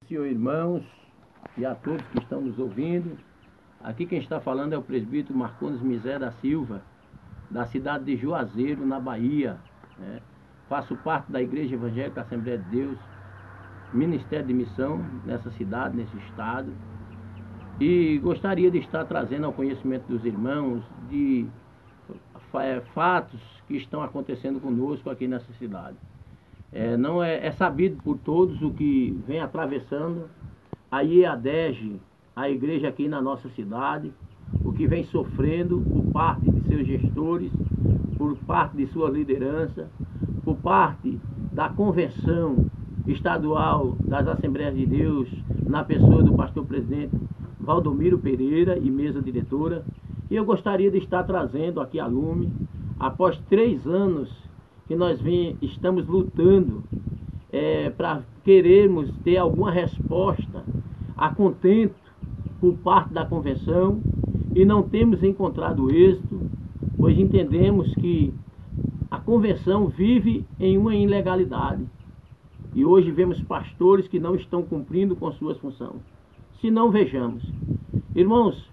Senhor, irmãos, e a todos que estão nos ouvindo, aqui quem está falando é o presbítero Marcondes Mizé da Silva, da cidade de Juazeiro, na Bahia, né? Faço parte da Igreja Evangélica Assembleia de Deus, Ministério de Missão, nessa cidade, nesse estado, e gostaria de estar trazendo ao conhecimento dos irmãos de fatos que estão acontecendo conosco aqui nessa cidade. Não é sabido por todos o que vem atravessando a IEADEG, a igreja aqui na nossa cidade, o que vem sofrendo por parte de seus gestores, por parte de sua liderança, por parte da convenção estadual das Assembleias de Deus, na pessoa do pastor presidente Valdomiro Pereira e mesa diretora. E eu gostaria de estar trazendo aqui a lume, após 3 anos que nós estamos lutando para querermos ter alguma resposta a contento por parte da convenção, e não temos encontrado êxito, pois entendemos que a convenção vive em uma ilegalidade. E hoje vemos pastores que não estão cumprindo com suas funções. Se não, vejamos. Irmãos,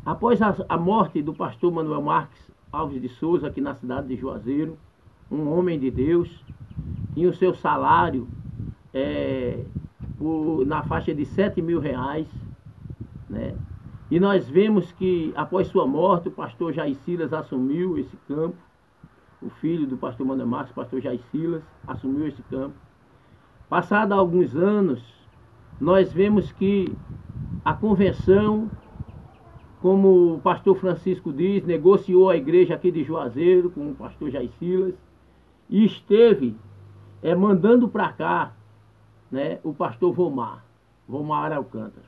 após a morte do pastor Manuel Marques Alves de Souza, aqui na cidade de Juazeiro, um homem de Deus, tinha o seu salário na faixa de R$7.000, né? E nós vemos que após sua morte, o pastor Jair Silas assumiu esse campo, o filho do pastor Manuel Marques, o pastor Jair Silas, assumiu esse campo. Passados alguns anos, nós vemos que a convenção, como o pastor Francisco diz, negociou a igreja aqui de Juazeiro com o pastor Jair Silas e esteve mandando para cá, né, o pastor Vomar Alcântara.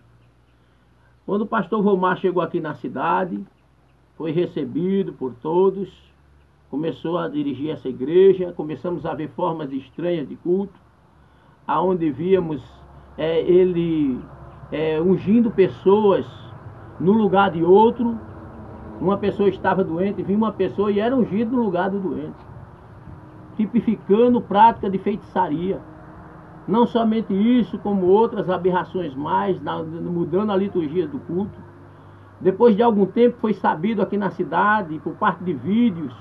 Quando o pastor Vomar chegou aqui na cidade, foi recebido por todos, começou a dirigir essa igreja, começamos a ver formas estranhas de culto, aonde víamos ele ungindo pessoas no lugar de outro. Uma pessoa estava doente, vinha uma pessoa e era ungido no lugar do doente, tipificando prática de feitiçaria. Não somente isso, como outras aberrações mais, mudando a liturgia do culto. Depois de algum tempo foi sabido aqui na cidade, por parte de vídeos,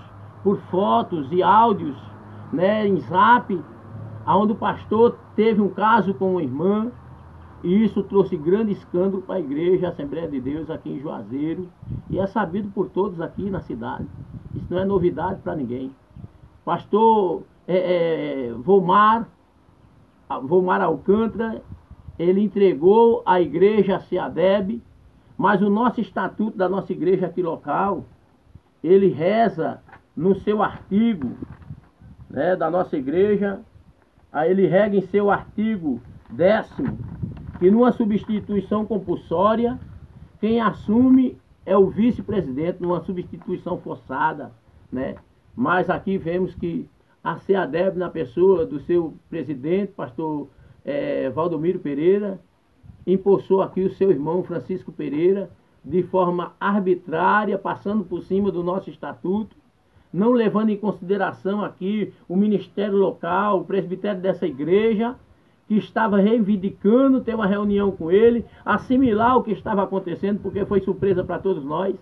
por fotos e áudios, né, em zap, onde o pastor teve um caso com uma irmã, e isso trouxe grande escândalo para a igreja, a Assembleia de Deus aqui em Juazeiro, e é sabido por todos aqui na cidade. Isso não é novidade para ninguém. Pastor Vomar Alcântara, ele entregou a igreja a CEADEB, mas o nosso estatuto da nossa igreja aqui local, ele reza no seu artigo, né, da nossa igreja, ele rega em seu artigo 10º, que numa substituição compulsória, quem assume é o vice-presidente, numa substituição forçada, né? Mas aqui vemos que a CEADEB, na pessoa do seu presidente, pastor Valdomiro Pereira, impulsou aqui o seu irmão Francisco Pereira, de forma arbitrária, passando por cima do nosso estatuto, não levando em consideração aqui o ministério local, o presbitério dessa igreja, que estava reivindicando ter uma reunião com ele, assimilar o que estava acontecendo, porque foi surpresa para todos nós.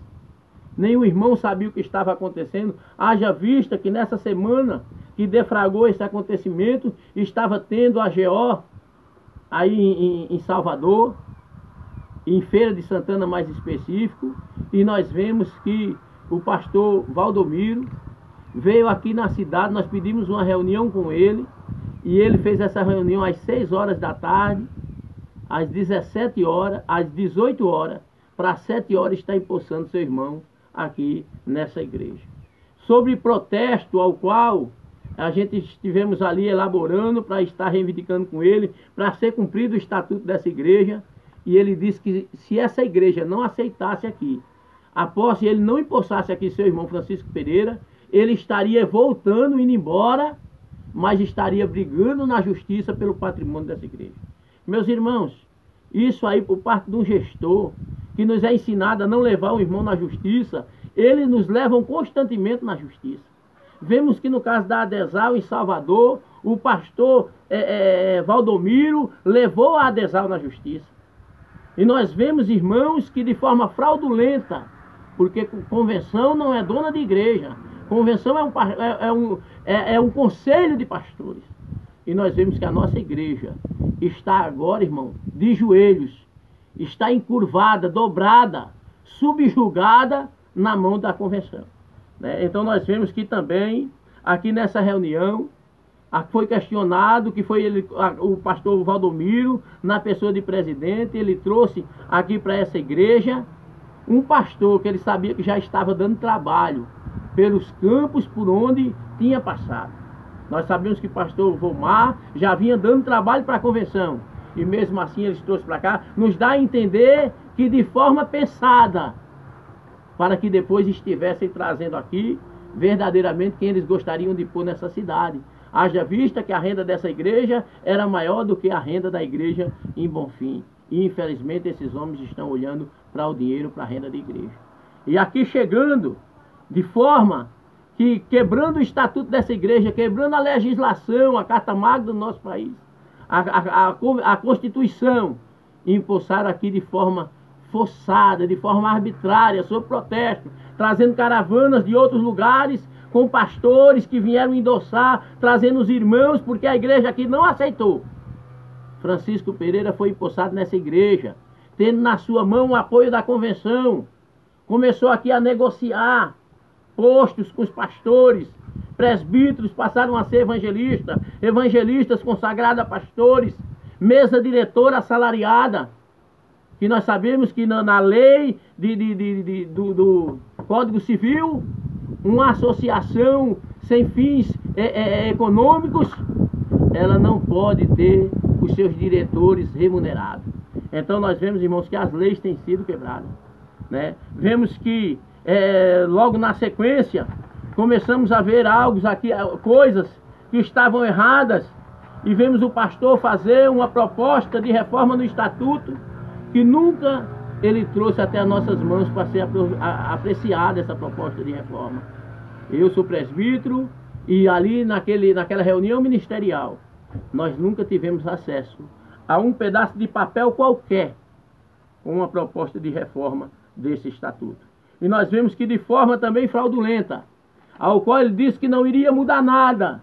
Nenhum irmão sabia o que estava acontecendo, haja vista que nessa semana que defragou esse acontecimento, estava tendo a GO aí em Salvador, em Feira de Santana mais específico, e nós vemos que o pastor Valdomiro veio aqui na cidade, nós pedimos uma reunião com ele, e ele fez essa reunião às 6 horas da tarde, às 17 horas, às 18 horas, para 7 horas está empossando seu irmão aqui nessa igreja. Sobre protesto ao qual a gente estivemos ali elaborando para estar reivindicando com ele, para ser cumprido o estatuto dessa igreja, e ele disse que se essa igreja não aceitasse aqui, após ele não empossasse aqui seu irmão Francisco Pereira, ele estaria voltando, indo embora, mas estaria brigando na justiça pelo patrimônio dessa igreja. Meus irmãos, isso aí por parte de um gestor que nos é ensinado a não levar o irmão na justiça, eles nos levam constantemente na justiça. Vemos que no caso da Adesal em Salvador, o pastor Valdomiro levou a Adesal na justiça. E nós vemos, irmãos, que de forma fraudulenta, porque convenção não é dona de igreja, convenção é um conselho de pastores. E nós vemos que a nossa igreja está agora, irmão, de joelhos, está encurvada, dobrada, subjugada na mão da convenção, né? Então nós vemos que também, aqui nessa reunião, foi questionado, que foi ele, o pastor Valdomiro, na pessoa de presidente, ele trouxe aqui para essa igreja um pastor que ele sabia que já estava dando trabalho pelos campos por onde tinha passado. Nós sabemos que o pastor Vomar já vinha dando trabalho para a convenção, e mesmo assim eles trouxeram para cá, nos dá a entender que de forma pensada, para que depois estivessem trazendo aqui verdadeiramente quem eles gostariam de pôr nessa cidade. Haja vista que a renda dessa igreja era maior do que a renda da igreja em Bonfim. E infelizmente esses homens estão olhando para o dinheiro, para a renda da igreja. E aqui chegando, de forma que quebrando o estatuto dessa igreja, quebrando a legislação, a Carta Magna do nosso país, a Constituição, impulsaram aqui de forma forçada, de forma arbitrária, sob protesto, trazendo caravanas de outros lugares, com pastores que vieram endossar, trazendo os irmãos, porque a igreja aqui não aceitou. Francisco Pereira foi empossado nessa igreja, tendo na sua mão o apoio da convenção. Começou aqui a negociar postos com os pastores, presbíteros passaram a ser evangelistas, evangelistas consagrados a pastores, mesa diretora assalariada, que nós sabemos que na lei do Código Civil, uma associação sem fins econômicos, ela não pode ter os seus diretores remunerados. Então nós vemos, irmãos, que as leis têm sido quebradas, né? Vemos que logo na sequência começamos a ver algo aqui, coisas que estavam erradas, e vemos o pastor fazer uma proposta de reforma no estatuto que nunca ele trouxe até as nossas mãos para ser apreciada essa proposta de reforma. Eu sou presbítero e ali naquela reunião ministerial nós nunca tivemos acesso a um pedaço de papel qualquer com uma proposta de reforma desse estatuto. E nós vemos que de forma também fraudulenta, ao qual ele disse que não iria mudar nada.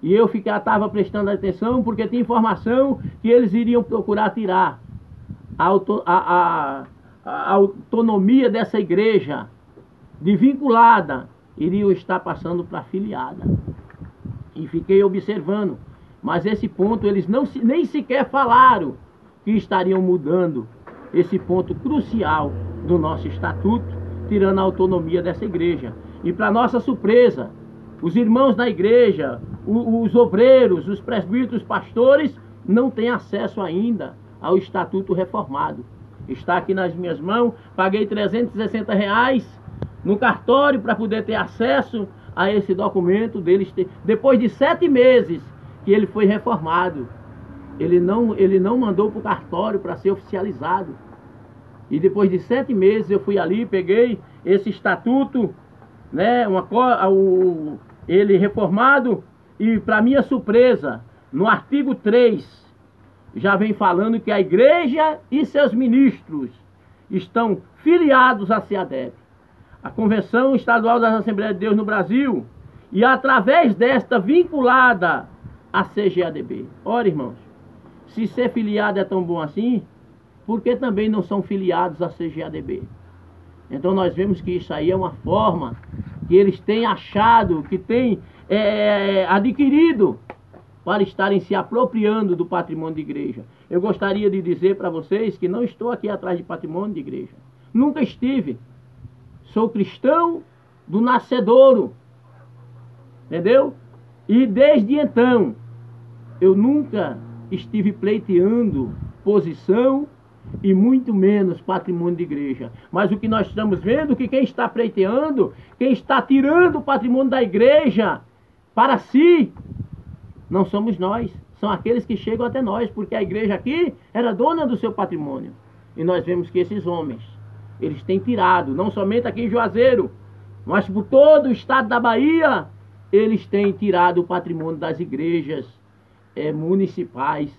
E eu estava prestando atenção porque tinha informação que eles iriam procurar tirar a autonomia dessa igreja de vinculada, iriam estar passando para afiliada. E fiquei observando, mas esse ponto eles nem sequer falaram que estariam mudando esse ponto crucial do nosso estatuto, tirando a autonomia dessa igreja. E para nossa surpresa, os irmãos da igreja, os obreiros, os presbíteros, os pastores, não têm acesso ainda ao estatuto reformado. Está aqui nas minhas mãos, paguei R$360 no cartório para poder ter acesso a esse documento deles. Depois de 7 meses que ele foi reformado, ele não mandou para o cartório para ser oficializado. E depois de 7 meses eu fui ali, peguei esse estatuto, né, ele reformado, e para minha surpresa, no artigo 3, já vem falando que a igreja e seus ministros estão filiados à CEADEB, a Convenção Estadual das Assembleias de Deus no Brasil, e através desta vinculada à CGADB. Ora, irmãos, se ser filiado é tão bom assim, por que também não são filiados à CGADB? Então nós vemos que isso aí é uma forma que eles têm achado, que têm adquirido para estarem se apropriando do patrimônio de igreja. Eu gostaria de dizer para vocês que não estou aqui atrás de patrimônio de igreja. Nunca estive. Sou cristão do nascedouro. Entendeu? E desde então, eu nunca estive pleiteando posição e muito menos patrimônio de igreja. Mas o que nós estamos vendo é que quem está pleiteando, quem está tirando o patrimônio da igreja para si, não somos nós, são aqueles que chegam até nós, porque a igreja aqui era dona do seu patrimônio. E nós vemos que esses homens, eles têm tirado, não somente aqui em Juazeiro, mas por todo o estado da Bahia, eles têm tirado o patrimônio das igrejas municipais,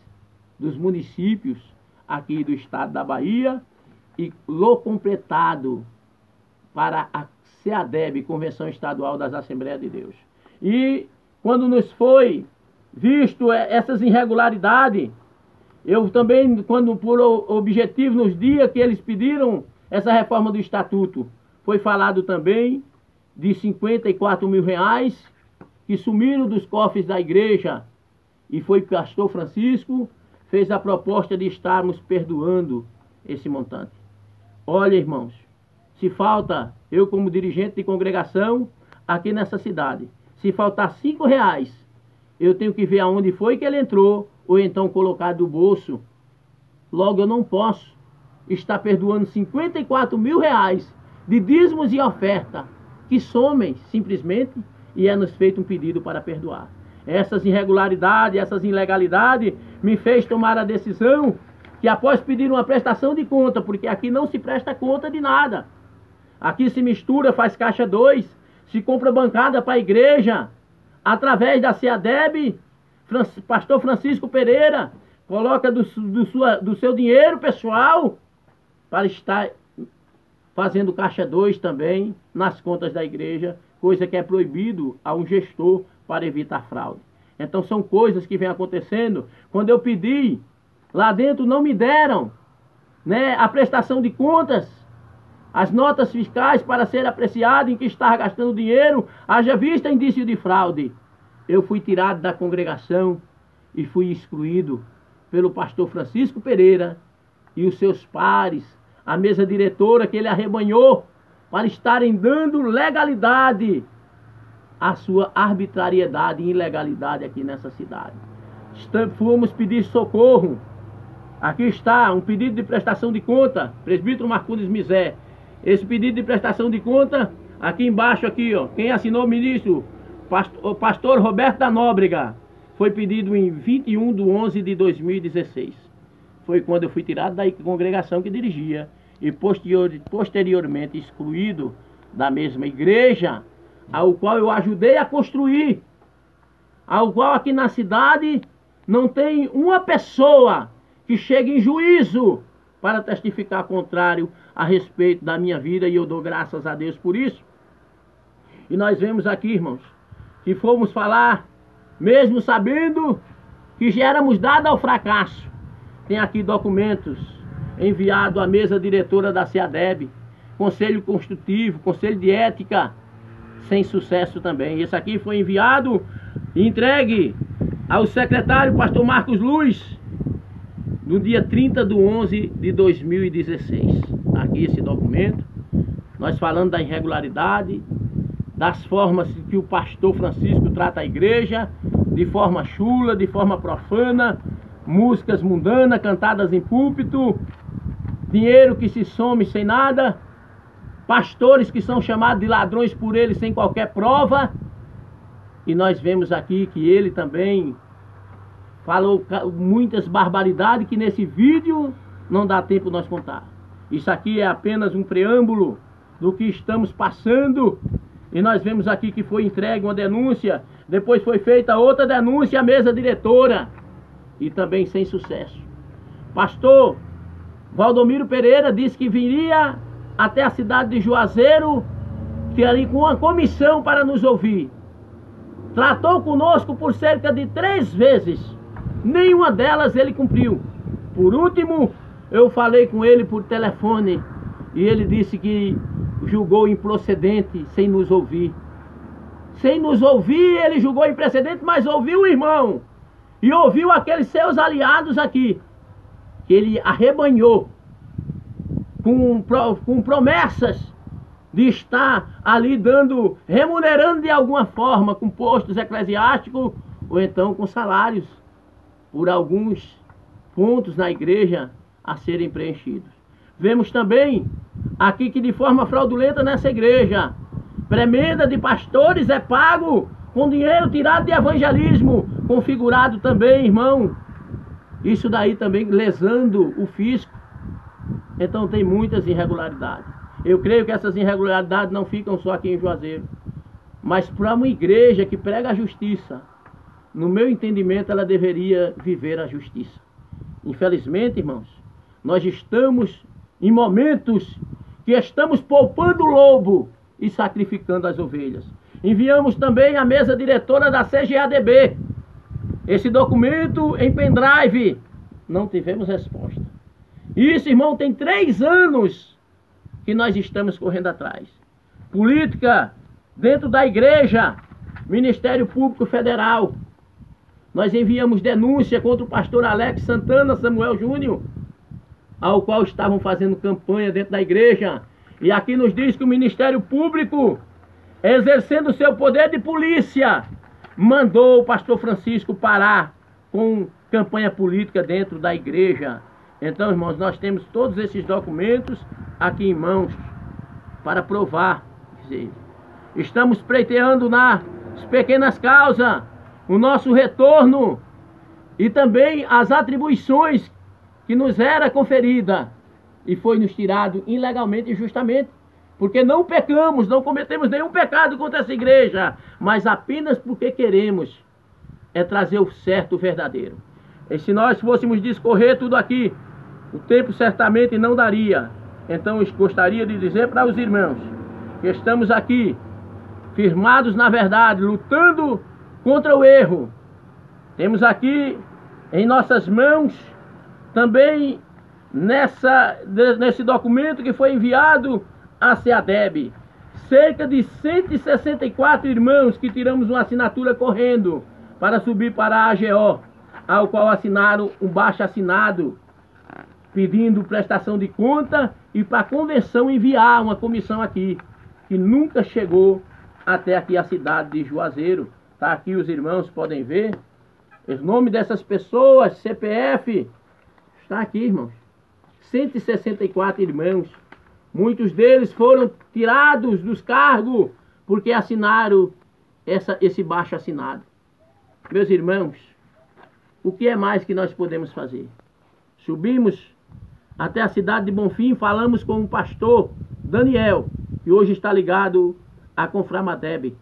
dos municípios aqui do estado da Bahia, e completado para a CEADEB, Convenção Estadual das Assembleias de Deus. E quando nos foi visto essas irregularidades, eu também, quando por objetivo, nos dias que eles pediram essa reforma do estatuto, foi falado também de 54 mil reais que sumiram dos cofres da igreja, e foi o pastor Francisco fez a proposta de estarmos perdoando esse montante. Olha, irmãos, se falta, eu como dirigente de congregação aqui nessa cidade, se faltar 5 reais, eu tenho que ver aonde foi que ele entrou, ou então colocar do bolso. Logo, eu não posso estar perdoando 54 mil reais de dízimos e oferta, que somem simplesmente, e é nos feito um pedido para perdoar. Essas irregularidades, essas ilegalidades, me fez tomar a decisão que após pedir uma prestação de conta, porque aqui não se presta conta de nada. Aqui se mistura, faz caixa 2, se compra bancada para a igreja, através da CEADEB, pastor Francisco Pereira, coloca do seu dinheiro pessoal para estar fazendo caixa 2 também nas contas da igreja, coisa que é proibido a um gestor para evitar fraude. Então são coisas que vêm acontecendo. Quando eu pedi, lá dentro não me deram, né, a prestação de contas, as notas fiscais para ser apreciado em que estava gastando dinheiro, haja vista indício de fraude. Eu fui tirado da congregação e fui excluído pelo pastor Francisco Pereira e os seus pares, a mesa diretora que ele arrebanhou para estarem dando legalidade à sua arbitrariedade e ilegalidade aqui nessa cidade. Fomos pedir socorro. Aqui está um pedido de prestação de conta, presbítero Marcondes Mizé. Esse pedido de prestação de conta, aqui embaixo, aqui, ó, quem assinou, o ministro, o pastor Roberto da Nóbrega, foi pedido em 21/11/2016. Foi quando eu fui tirado da congregação que dirigia e posteriormente excluído da mesma igreja, ao qual eu ajudei a construir, ao qual aqui na cidade não tem uma pessoa que chegue em juízo para testificar contrário a respeito da minha vida, e eu dou graças a Deus por isso. E nós vemos aqui, irmãos, que fomos falar, mesmo sabendo que já éramos dados ao fracasso. Tem aqui documentos enviados à mesa diretora da CEADEB, Conselho Consultivo, Conselho de Ética, sem sucesso também. Esse aqui foi enviado e entregue ao secretário pastor Marcos Luz no dia 30/11/2016. Aqui esse documento, nós falando da irregularidade, das formas que o pastor Francisco trata a igreja, de forma chula, de forma profana, músicas mundanas cantadas em púlpito, dinheiro que se some sem nada, pastores que são chamados de ladrões por ele sem qualquer prova. E nós vemos aqui que ele também falou muitas barbaridades que nesse vídeo não dá tempo nós contar. Isso aqui é apenas um preâmbulo do que estamos passando. E nós vemos aqui que foi entregue uma denúncia, depois foi feita outra denúncia à mesa diretora, e também sem sucesso. Pastor Valdomiro Pereira disse que viria até a cidade de Juazeiro, ali com uma comissão para nos ouvir. Tratou conosco por cerca de 3 vezes. Nenhuma delas ele cumpriu. Por último, eu falei com ele por telefone e ele disse que julgou improcedente sem nos ouvir. Sem nos ouvir, ele julgou improcedente, mas ouviu o irmão. E ouviu aqueles seus aliados aqui, que ele arrebanhou com promessas de estar ali dando, remunerando de alguma forma com postos eclesiásticos ou então com salários por alguns pontos na igreja a serem preenchidos. Vemos também aqui que de forma fraudulenta nessa igreja, premenda de pastores é pago com dinheiro tirado de evangelismo, configurado também, irmão. Isso daí também lesando o fisco. Então tem muitas irregularidades. Eu creio que essas irregularidades não ficam só aqui em Juazeiro, Mas para uma igreja que prega a justiça, no meu entendimento, ela deveria viver a justiça. Infelizmente, irmãos, nós estamos em momentos que estamos poupando o lobo e sacrificando as ovelhas. Enviamos também à mesa diretora da CGADB esse documento em pendrive. Não tivemos resposta. Isso, irmão, tem 3 anos que nós estamos correndo atrás. Política dentro da igreja, Ministério Público Federal. Nós enviamos denúncia contra o pastor Alex Santana Samuel Júnior, ao qual estavam fazendo campanha dentro da igreja. E aqui nos diz que o Ministério Público, exercendo o seu poder de polícia, mandou o pastor Francisco parar com campanha política dentro da igreja. Então, irmãos, nós temos todos esses documentos aqui em mãos para provar. Estamos pleiteando nas pequenas causas o nosso retorno e também as atribuições que nos era conferida e foi nos tirado ilegalmente e injustamente, porque não pecamos, não cometemos nenhum pecado contra essa igreja, mas apenas porque queremos trazer o certo, o verdadeiro. E se nós fôssemos discorrer tudo aqui, o tempo certamente não daria. Então eu gostaria de dizer para os irmãos que estamos aqui firmados na verdade, lutando contra o erro. Temos aqui em nossas mãos também nesse documento que foi enviado à CEADEB, cerca de 164 irmãos que tiramos uma assinatura correndo para subir para a AGO, ao qual assinaram um baixo-assinado pedindo prestação de conta e para a convenção enviar uma comissão aqui, que nunca chegou até aqui a cidade de Juazeiro. Está aqui, os irmãos podem ver o nome dessas pessoas, CPF, está aqui, irmãos. 164 irmãos. Muitos deles foram tirados dos cargos porque assinaram esse baixo assinado. Meus irmãos, o que é mais que nós podemos fazer? Subimos até a cidade de Bonfim, falamos com o pastor Daniel, que hoje está ligado à Conframadeb.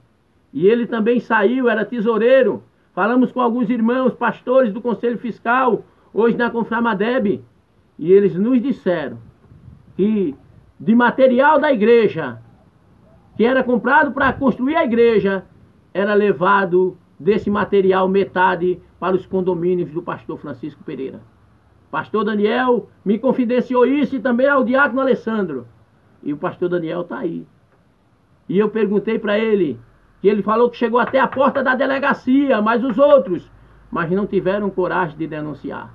E ele também saiu, era tesoureiro. Falamos com alguns irmãos, pastores do Conselho Fiscal, hoje na Conframadeb. E eles nos disseram que de material da igreja, que era comprado para construir a igreja, era levado desse material metade para os condomínios do pastor Francisco Pereira. Pastor Daniel me confidenciou isso e também ao diácono Alessandro. E o pastor Daniel está aí. E eu perguntei para ele, que ele falou que chegou até a porta da delegacia, mas os outros, mas não tiveram coragem de denunciar.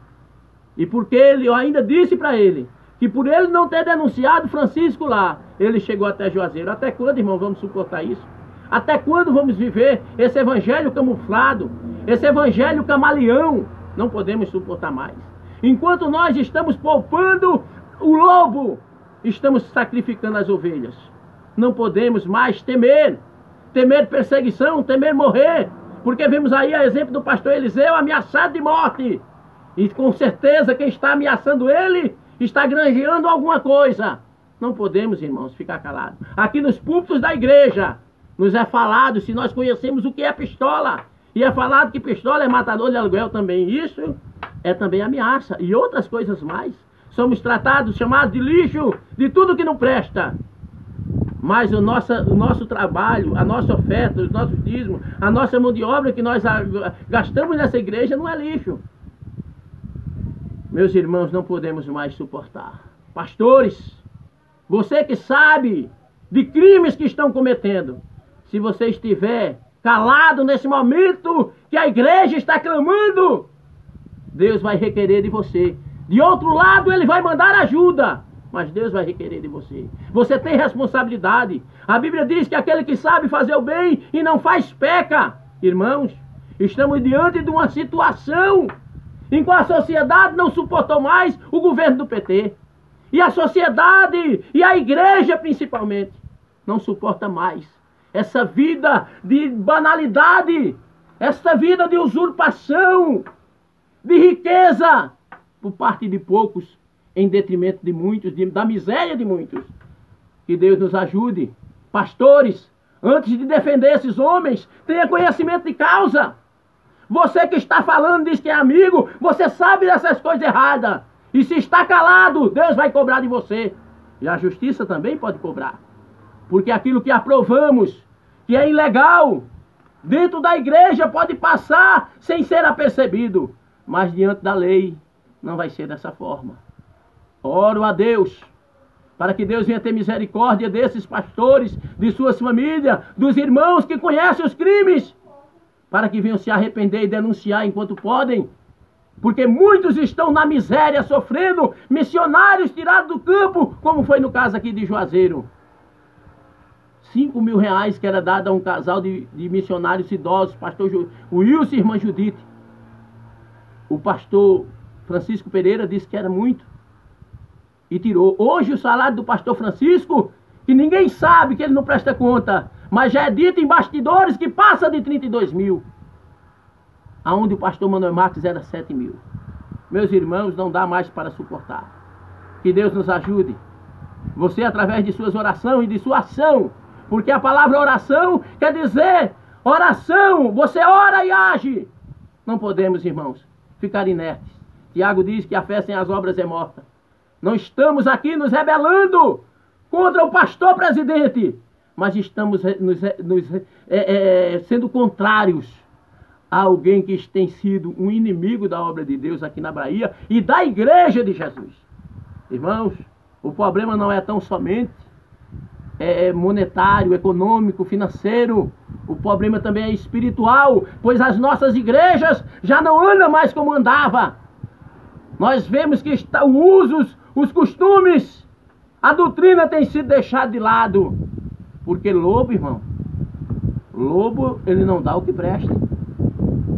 E porque eu ainda disse para ele, que por ele não ter denunciado Francisco lá, ele chegou até Juazeiro. Até quando, irmão, vamos suportar isso? Até quando vamos viver esse evangelho camuflado, esse evangelho camaleão? Não podemos suportar mais. Enquanto nós estamos poupando o lobo, estamos sacrificando as ovelhas. Não podemos mais temer perseguição, temer morrer, porque vemos aí a exemplo do pastor Eliseu ameaçado de morte. E com certeza quem está ameaçando ele está granjeando alguma coisa. Não podemos, irmãos, ficar calados. Aqui nos púlpitos da igreja nos é falado, se nós conhecemos o que é pistola, e é falado que pistola é matador de aluguel também. Isso é também ameaça e outras coisas mais. Somos tratados, chamados de lixo, de tudo que não presta. Mas o nosso trabalho, a nossa oferta, os nossos dízimos, a nossa mão de obra que nós gastamos nessa igreja não é lixo. Meus irmãos, não podemos mais suportar. Pastores, você que sabe de crimes que estão cometendo, se você estiver calado nesse momento que a igreja está clamando, Deus vai requerer de você. De outro lado, Ele vai mandar ajuda, mas Deus vai requerer de você. Você tem responsabilidade. A Bíblia diz que aquele que sabe fazer o bem e não faz, peca. Irmãos, estamos diante de uma situação em que a sociedade não suportou mais o governo do PT. E a sociedade, e a igreja principalmente, não suporta mais essa vida de banalidade, essa vida de usurpação, de riqueza, por parte de poucos, em detrimento de muitos, da miséria de muitos. Que Deus nos ajude. Pastores, Antes de defender esses homens, tenha conhecimento de causa. Você que está falando, diz que é amigo, você sabe dessas coisas erradas. E se está calado, Deus vai cobrar de você. E a justiça também pode cobrar. Porque aquilo que aprovamos, que é ilegal, dentro da igreja pode passar sem ser apercebido. Mas diante da lei, não vai ser dessa forma. Oro a Deus, para que Deus venha ter misericórdia desses pastores, de suas famílias, dos irmãos que conhecem os crimes, para que venham se arrepender e denunciar enquanto podem. Porque muitos estão na miséria, sofrendo, missionários tirados do campo, como foi no caso aqui de Juazeiro. 5 mil reais que era dado a um casal de missionários idosos, pastor Wilson e irmã Judite. O pastor Francisco Pereira disse que era muito e tirou. Hoje o salário do pastor Francisco, que ninguém sabe, que ele não presta conta, mas já é dito em bastidores que passa de 32 mil. Aonde o pastor Manuel Marques era 7 mil. Meus irmãos, não dá mais para suportar. Que Deus nos ajude. Você, através de suas orações e de sua ação, porque a palavra oração quer dizer oração, você ora e age. Não podemos, irmãos, ficar inertes. Tiago diz que a fé sem as obras é morta. Não estamos aqui nos rebelando contra o pastor presidente, mas estamos sendo contrários a alguém que tem sido um inimigo da obra de Deus aqui na Bahia e da igreja de Jesus. Irmãos, o problema não é tão somente monetário, econômico, financeiro. O problema também é espiritual, pois as nossas igrejas já não andam mais como andava. Nós vemos que estão os costumes, a doutrina tem sido deixada de lado. Porque lobo, irmão, lobo, ele não dá o que presta.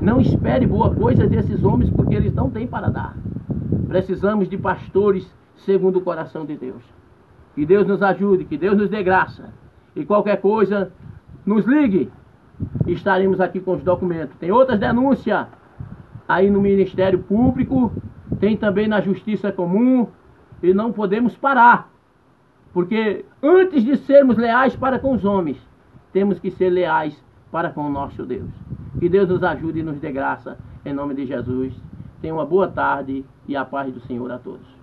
Não espere boa coisa desses homens, porque eles não têm para dar. Precisamos de pastores segundo o coração de Deus. Que Deus nos ajude, que Deus nos dê graça. E qualquer coisa, nos ligue. Estaremos aqui com os documentos. Tem outras denúncias aí no Ministério Público, tem também na Justiça Comum, e não podemos parar. Porque antes de sermos leais para com os homens, temos que ser leais para com o nosso Deus. Que Deus nos ajude e nos dê graça, em nome de Jesus. Tenha uma boa tarde e a paz do Senhor a todos.